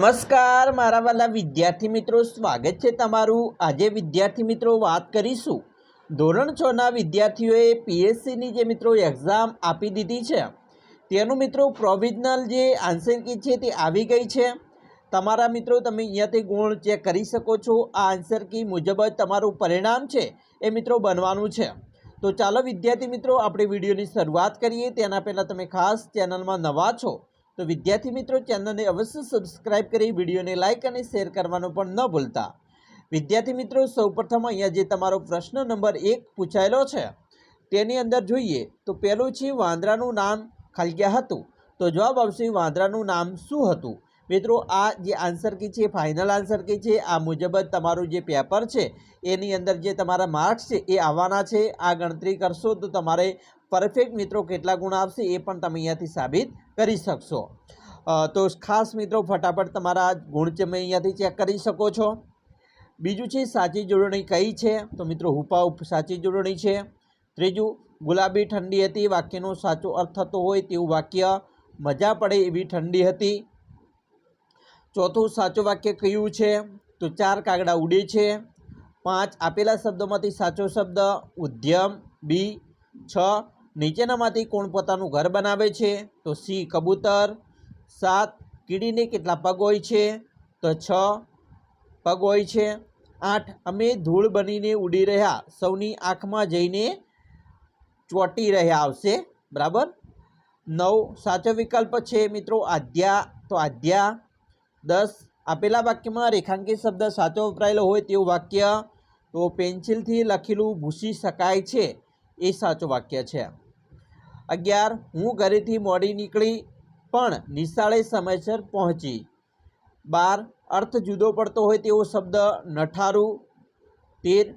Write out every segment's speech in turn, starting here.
નમસ્કાર મારા વાલા વિદ્યાર્થી મિત્રો, સ્વાગત છે તમારું। આજે વિદ્યાર્થી મિત્રો વાત કરીશું ધોરણ 6 ના વિદ્યાર્થીઓએ પીએસસીની જે મિત્રો એક્ઝામ આપી દીધી છે તેનું મિત્રો પ્રોવિઝનલ જે આન્સર કી છે તે આવી ગઈ છે। તમારા મિત્રો તમે અહીંયાથી ગુણ ચેક કરી શકો છો। આ આન્સર કી મુજબ જ તમારું પરિણામ છે એ મિત્રો બનવાનું છે। તો ચાલો વિદ્યાર્થી મિત્રો આપણે વિડીયોની શરૂઆત કરીએ। તેના પહેલાં તમે ખાસ ચેનલમાં નવા છો तो विद्यार्थी मित्रों चैनल ने अवश्य सब्सक्राइब करी, वीडियो ने लाइक और शेर करवानो पण न भूलता। विद्यार्थी मित्रों सौप्रथम अहींया जे तमारो प्रश्न नंबर 1 पूछायेलो छे तेनी अंदर जोईए तो पहेलुं छे वांदरानुं नाम खलग्या हतुं। तो जवाब आवशे वांदरानुं नाम शुं हतुं। मित्रों आ जे आंसर की छे फाइनल आंसर की छे। आ मुजब ज तमारुं जे पेपर छे एनी अंदर जे तमारा मार्क्स छे ए आववाना छे। आ गणतरी करशो तो तमारे परफेक्ट मित्रों केटला गुण आवशे ए पण तमे अहींयाथी साबित करी शकशो। तो खास मित्रों फटाफट तमारा गुण તમે અહીંયાથી ચેક કરી શકો છો। બીજું છે સાચી જોડણી કઈ છે, તો મિત્રો હુપાહુપ સાચી જોડણી છે। ત્રીજું ગુલાબી ઠંડી હતી વાક્યનો સાચો અર્થ થતો હોય તેવું વાક્ય મજા પડે એવી ઠંડી હતી। ચોથું સાચું વાક્ય કયું છે, તો 4 કાગડા ઉડે છે। 5 આપેલા શબ્દોમાંથી સાચો શબ્દ ઉદ્યમ। બી 6 નીચેનામાંથી કોણ પોતાનું ઘર બનાવે છે, તો સી કબૂતર। 7 કીડીને કેટલા પગ હોય છે, તો 6 પગ હોય છે। 8 અમે ધૂળ બનીને ઉડી રહ્યા સૌની આંખમાં જઈને ચોંટી રહ્યા આવશે, બરાબર। 9 સાચો વિકલ્પ છે મિત્રો આધ્યા, તો આધ્યા। 10 આપેલા વાક્યમાં રેખાંકિત શબ્દ સાચો વપરાયેલો હોય તેવું વાક્ય, તો પેન્સિલથી લખેલું ભૂંસી શકાય છે એ સાચું વાક્ય છે। 11 હું ઘરેથી મોડી નીકળી પણ નિશાળે સમયસર પહોંચી। 12 अर्थ जुदो पड़तो होय तेवो शब्द नठारू। 13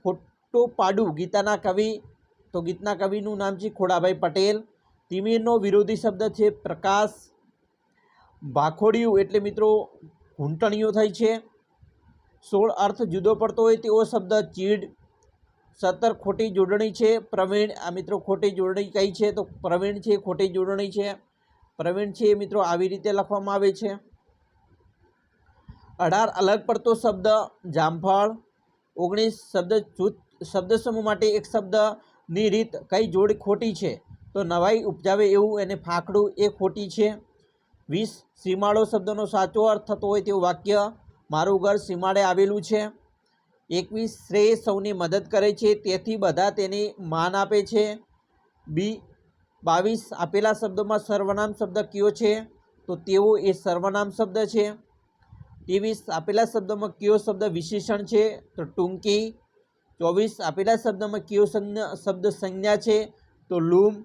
फोटो पाडू गीताना कवि, तो गीतना कविनुं नाम छे खोड़ाभाई पटेल। तिमिरनो विरोधी शब्द छे प्रकाश। भाखोड़ियुं एटले मित्रों घूंटणियों थई छे। 16 अर्थ जुदो पड़तो होय तेवो शब्द चीड़। 17 खोटी जोड़णी छे प्रवीण। आ मित्रों खोटी जोड़णी कई छे, तो प्रवीण छे खोटी जोड़णी छे। प्रवीण छे मित्रों आवी रीते लखवामां आवे छे। 18 अलग पड़तो शब्द जामफळ। 19 शब्द समूह माटे एक शब्द नी रीत कई जोड़ खोटी छे, तो नवाई उपजावे एवुं एने फाकड़ुं ए खोटी छे। 20 सीमाड़ो शब्दनो साचो अर्थ थतो होय तेवुं वाक्य मारुं घर सीमाड़े आवेलुं छे। 21 श्रेय सौनी मदद करे छे तेथी बधा तेने मान आपे छे। बी 22 आपेला शब्दों में सर्वनाम शब्द कयो छे, तो तेवो ए सर्वनाम शब्द छे। 23 आपेला शब्द में कयो शब्द विशेषण छे, तो टूंकी। 24 आपेला शब्द में कयो शब्द संज्ञा छे, तो लूम।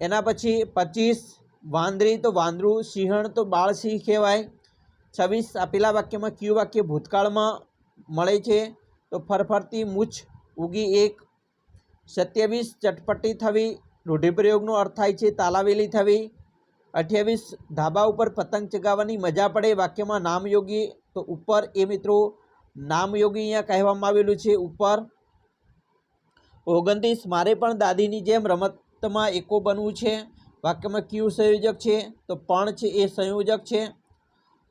एना पछी 25 वांदरी तो वांदरू, सिंहण तो बाळ सिंह कहेवाय। 26 आपेला वाक्य में कયું वाक्य भूतकाल में मळे छे, तो फरफरती मूछ उगी एक। 27 चटपटी थवी रूढ़िप्रयोगनो अर्थ थाय छे तालावेली थवी। 28 धाबा उपर पतंग चगाववानी मजा पड़े वाक्य में नामयोगी, तो उपर ए मित्रों नामयोगी अहींया कहेवामां आवेलुं छे उपर। 29 मारे पण दादीनी जेम रमतमां एको बनवुं छे वाक्य में कયું संयोजक छे, तो पण छे ए संयोजक छे।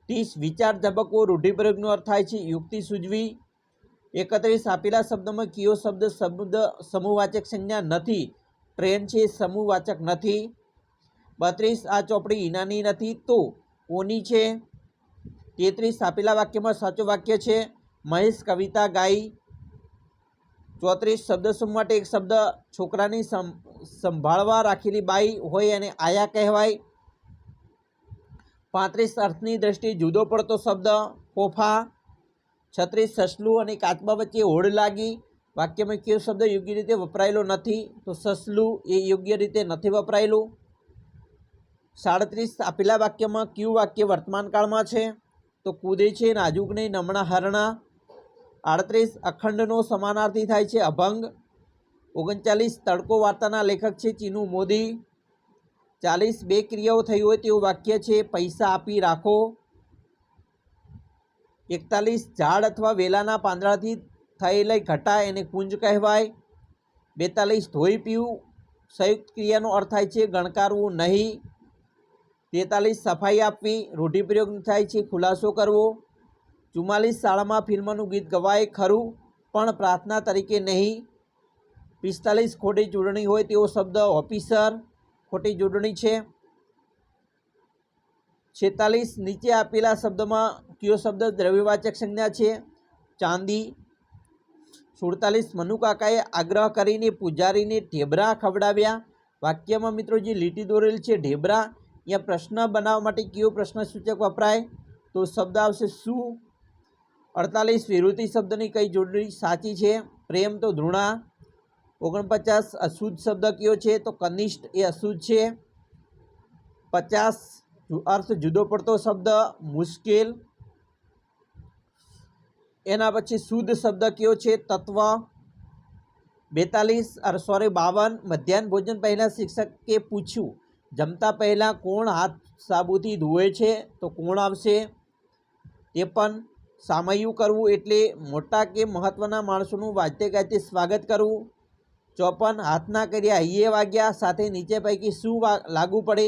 30 विचार झबकवो रूढ़िप्रयोगनो अर्थ थाय छे युक्ति सूझवी। 31 आपेला शब्द में कयो शब्द समूहवाचक संज्ञा नथी, ट्रेन छे समूहवाचक नथी। 32 आ चोपड़ी ईनानी नथी तो कोनी छे। 33 आपेला वाक्य में साचो वाक्य छे महेश कविता गाई। 34 शब्द समूह माटे एक शब्द छोकरानी संभाळवा राखेली बाई होय एने आया कहेवाय। 35 अर्थनी दृष्टि जुदो पड़तो शब्द फोफा। 36 ससलू अने काचबा वच्चे होड़ लागी वाक्य में कयो शब्द योग्य रीते वपरायेलो नथी, तो ससलू ए योग्य रीते नथी वपरायेलू। 37 आपेला वाक्य में कયું वाक्य वर्तमान काल में छे, तो कूदे छे नाजुक नहीं नमणा हरणा। 38 अखंडनो समानार्थी थाय छे अभंग। 39 तड़को वार्ताना लेखक छे चीनू मोदी। 40 बे क्रियाओ थई होय तेवुं वाक्य छे पैसा आपी राखो। 41 झाड़ अथवा वेलाना પાંદડાથી થયેલી ઘટા એને કુંજ કહેવાય। 42 ધોઈ પીવું સંયુक्त क्रियाનો अर्थ थाय छे गणकारवुं नहीं। 43 સફાઈ આપવી, રૂઢિપ્રયોગ થાય છે ખુલાસો કરવો. 44 શાળામાં ફિલ્મનું ગીત ગવાય ખરું પણ પ્રાર્થના તરીકે નહીં. 45 ખોટી જોડણી હોય તેવો શબ્દ ઓફિસર, ખોટી જોડણી છે. 46 નીચે આપેલા શબ્દમાં કયો શબ્દ દ્રવ્યવાચક સંજ્ઞા છે? ચાંદી. 47 મનુકાકાએ આગ્રહ કરીને પૂજારીને ઢેબરા ખવડાવ્યા. વાક્યમાં મિત્રો જે લીટી દોરેલ છે ઢેબરા, અહીંયા પ્રશ્ન બનાવવા માટે કયો પ્રશ્ન સૂચક વપરાય? તો શબ્દ આવશે શું. 48 વિરોધી શબ્દની કઈ જોડણી સાચી છે? પ્રેમ તો ધૃણા. 49 અશુદ્ધ શબ્દ કયો છે? તો કનિષ્ઠ એ અશુદ્ધ છે. 50 અર્થ જુદો પડતો શબ્દ મુશ્કેલ. એના પછી શુદ્ધ શબ્દ કયો છે? તત્વ. 52 મધ્યાહન ભોજન પહેલાં શિક્ષકે પૂછ્યું, જમતા પહેલાં કોણ હાથ સાબુથી ધોવે છે? તો કોણ આવશે. 53 સામૈયું કરવું એટલે મોટા કે મહત્ત્વના માણસોનું વાજતે ગાજતે સ્વાગત કરવું. 54 હાથના કર્યા હૈયે વાગ્યા સાથે નીચે પૈકી શું લાગુ પડે?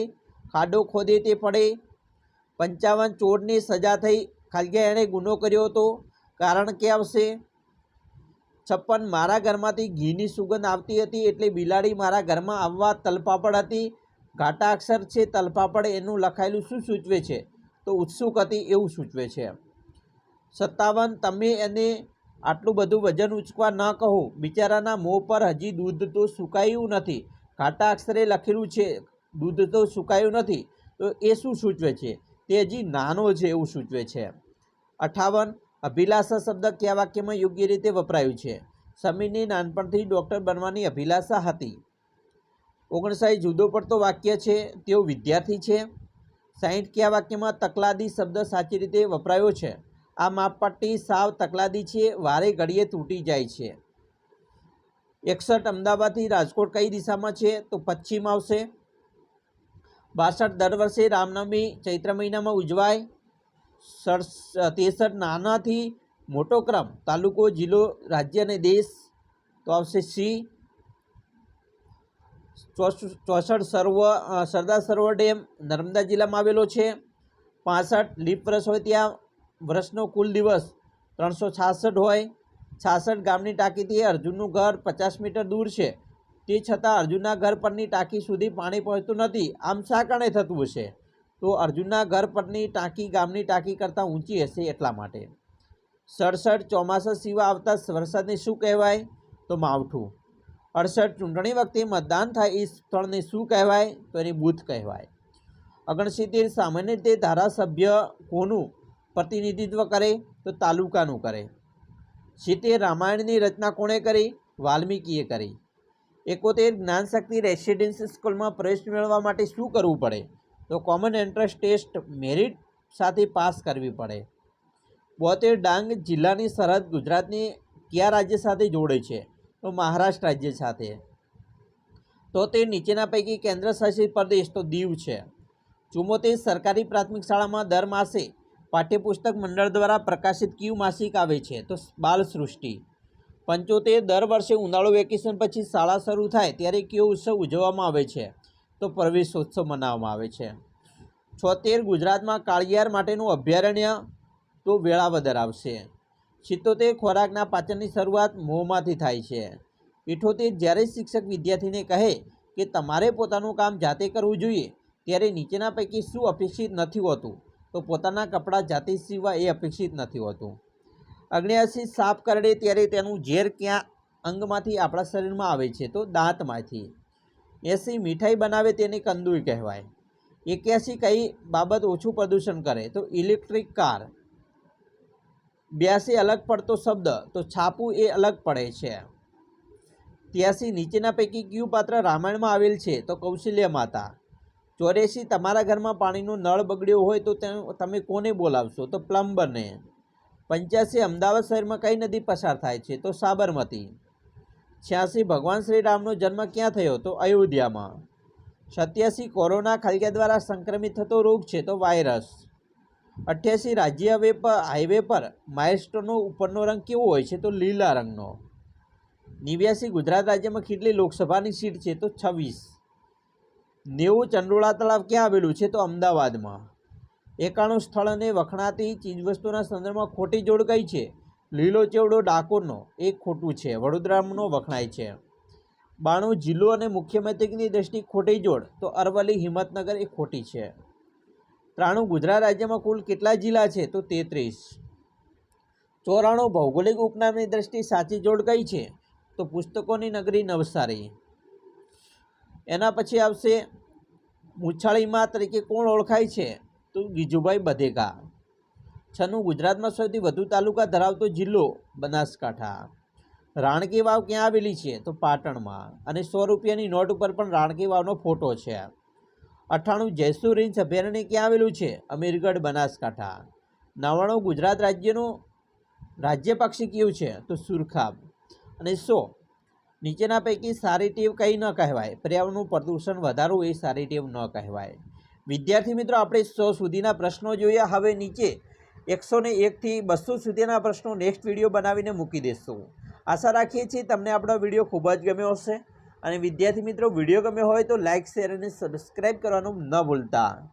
ખાડો ખોદે તે પડે. 55 ચોરને સજા થઈ ખાલી કે એણે ગુનો કર્યો હતો, કારણ કે આવશે. 56 મારા ઘરમાંથી ઘીની સુગંધ આવતી હતી એટલે બિલાડી મારા ઘરમાં આવવા તલપાપડ હતી. ઘાટા અક્ષર છે તલપાપડ, એનું લખાયેલું શું સૂચવે છે? તો ઉત્સુક હતી એવું સૂચવે છે. 57 તમે એને આટલું બધું વજન ઉંચકવા ન કહો, બિચારાના મોં પર હજી દૂધ તો સુકાયું નથી. ઘાટા અક્ષરે લખેલું છે દૂધ તો સુકાયું નથી, તો એ શું સૂચવે છે? તે હજી નાનો છે એવું સૂચવે છે. 58 અભિલાષા શબ્દ કયા વાક્યમાં યોગ્ય રીતે વપરાયું છે? સમીરની નાનપણથી ડૉક્ટર બનવાની અભિલાષા હતી. 59 જુદો પડતો વાક્ય છે, તેઓ વિદ્યાર્થી છે. 60 કયા વાક્યમાં તકલાદી શબ્દ સાચી રીતે વપરાયો છે? આ માપપટ્ટી સાવ તકલાદી છે, વારે ઘડીએ તૂટી જાય છે. 61 અમદાવાદથી રાજકોટ કઈ દિશામાં છે? તો પશ્ચિમ આવશે. 62 દર વર્ષે રામનવમી ચૈત્ર મહિનામાં ઉજવાય. 63 નાનાથી મોટો ક્રમ, તાલુકો, જિલ્લો, રાજ્ય અને દેશ, તો આવશે સી. 64 સરદાર સરોવર ડેમ નર્મદા જિલ્લામાં આવેલો છે. 65 લીપ વર્ષ હોય ત્યાં વર્ષનો કુલ દિવસ 366 હોય. 66 ગામની ટાંકીથી અર્જુનનું ઘર 50 મીટર દૂર છે, તે છતાં અર્જુનના ઘર પરની ટાંકી સુધી પાણી પહોંચતું નથી. આમ શા કારણે થતું હશે? તો અર્જુનના ઘર પરની ટાંકી ગામની ટાંકી કરતાં ઊંચી હશે એટલા માટે. 67 ચોમાસા સિવાય આવતા વરસાદને શું કહેવાય? તો માવઠું. 68 ચૂંટણી વખતે મતદાન થાય એ સ્થળને શું કહેવાય? તો એને બૂથ કહેવાય. 69 સામાન્ય રીતે ધારાસભ્ય કોનું પ્રતિનિધિત્વ કરે? તો તાલુકાનું કરે. 70 રામાયણની રચના કોણે કરી? વાલ્મીકીએ કરી. 71 જ્ઞાનશક્તિ રેસિડેન્સી સ્કૂલમાં પ્રવેશ મેળવવા માટે શું કરવું પડે? તો કોમન એન્ટ્રન્સ ટેસ્ટ મેરિટ સાથે પાસ કરવી પડે. 72 ડાંગ જિલ્લાની સરહદ ગુજરાતની કયા રાજ્ય સાથે જોડે છે? તો મહારાષ્ટ્ર રાજ્ય સાથે. તો તે નીચેના પૈકી કેન્દ્ર શાસિત પ્રદેશ તો દીવ છે. 74 સરકારી પ્રાથમિક શાળામાં દર માસે પાઠ્યપુસ્તક મંડળ દ્વારા પ્રકાશિત કયું માસિક આવે છે? તો બાલસૃષ્ટિ. 75 દર વર્ષે ઉનાળુ વેકેશન પછી શાળા શરૂ થાય ત્યારે કયો ઉત્સવ ઉજવવામાં આવે છે? તો પ્રવેશોત્સવ મનાવવામાં આવે છે. 76 ગુજરાતમાં કાળિયાર માટેનું અભયારણ્ય? તો વેળાવદર આવશે. 77 ખોરાકના પાચનની શરૂઆત મોંમાંથી થાય છે. 78 જ્યારે શિક્ષક વિદ્યાર્થીને કહે કે તમારે પોતાનું કામ જાતે કરવું જોઈએ ત્યારે નીચેના પૈકી શું અપેક્ષિત નથી હોતું? તો પોતાના કપડાં જાતે સીવવા એ અપેક્ષિત નથી હોતું. 79 સાપ કરડે ત્યારે તેનું ઝેર ક્યાં અંગમાંથી આપણા શરીરમાં આવે છે? તો દાંતમાંથી. 80 મીઠાઈ બનાવે તેને કંદુઈ કહેવાય. 81 કઈ બાબત ઓછું પ્રદૂષણ કરે? તો ઇલેક્ટ્રિક કાર. 82 અલગ પડતો શબ્દ? તો છાપું એ અલગ પડે છે. 83 નીચેના પૈકી કયું પાત્ર રામાયણમાં આવેલ છે? તો કૌશલ્ય માતા. 84 તમારા ઘરમાં પાણીનો નળ બગડ્યો હોય તો તમે કોને બોલાવશો? તો પ્લમ્બરને. 85 અમદાવાદ શહેરમાં કઈ નદી પસાર થાય છે? તો સાબરમતી. 86 ભગવાન શ્રી રામનો જન્મ ક્યાં થયો? તો અયોધ્યામાં. 87 કોરોના ખલગ્યા દ્વારા સંક્રમિત થતો રોગ છે? તો વાયરસ. 88 રાજ્ય હાઈવે પર માઇલસ્ટોનનો ઉપરનો રંગ કેવો હોય છે? તો લીલા રંગનો. 89 ગુજરાત રાજ્યમાં કેટલી લોકસભાની સીટ છે? તો 26. 90 ચંડોળા તળાવ ક્યાં આવેલું છે? તો અમદાવાદમાં. 91 સ્થળ અને વખણાતી ચીજવસ્તુના સંદર્ભમાં ખોટી જોડ કઈ છે? લીલો ચેવડો ડાકોરનો, એ ખોટું છે, વડોદરાનો વખણાય છે. 92 જિલ્લો અને મુખ્ય મથકની દ્રષ્ટિ ખોટી જોડ, તો અરવલ્લી, હિંમતનગર, એ ખોટી છે. 93 ગુજરાત રાજ્યમાં કુલ કેટલા જિલ્લા છે? તો 33. 94 ભૌગોલિક ઉપનામની દ્રષ્ટિ સાચી જોડ કઈ છે? તો પુસ્તકોની નગરી નવસારી. એના પછી આવશે મૂછાળીમાં તરીકે કોણ ઓળખાય છે? તો ગીજુભાઈ બધેકા. 96 ગુજરાતમાં સૌથી વધુ તાલુકા ધરાવતો જિલ્લો? બનાસકાંઠા. રાણકી વાવ ક્યાં આવેલી છે? તો પાટણમાં. અને 100 રૂપિયાની નોટ ઉપર પણ રાણકી વાવનો ફોટો છે. 98 જયસુર રીંછ અભયારણ્ય ક્યાં આવેલું છે? અમીરગઢ, બનાસકાંઠા. 99 ગુજરાત રાજ્યનું રાજ્ય પક્ષી કયું છે? તો સુરખાબ. અને 100 નીચેના પૈકી સારી ટેવ કઈ ન કહેવાય? પર્યાવરણનું પ્રદૂષણ વધારવું એ સારી ટેવ ન કહેવાય. વિદ્યાર્થી મિત્રો, આપણે 100 સુધીના પ્રશ્નો જોયા. હવે નીચે 101 થી 200 સુધીના પ્રશ્નો નેક્સ્ટ વિડીયો બનાવીને મૂકી દઈશું. આશા રાખીએ છીએ તમને આપણો વિડીયો ખૂબ જ ગમ્યો હશે. અને વિદ્યાર્થી મિત્રો, વિડીયો ગમ્યો હોય તો લાઇક, શેર અને સબસ્ક્રાઈબ કરવાનું ન ભૂલતા.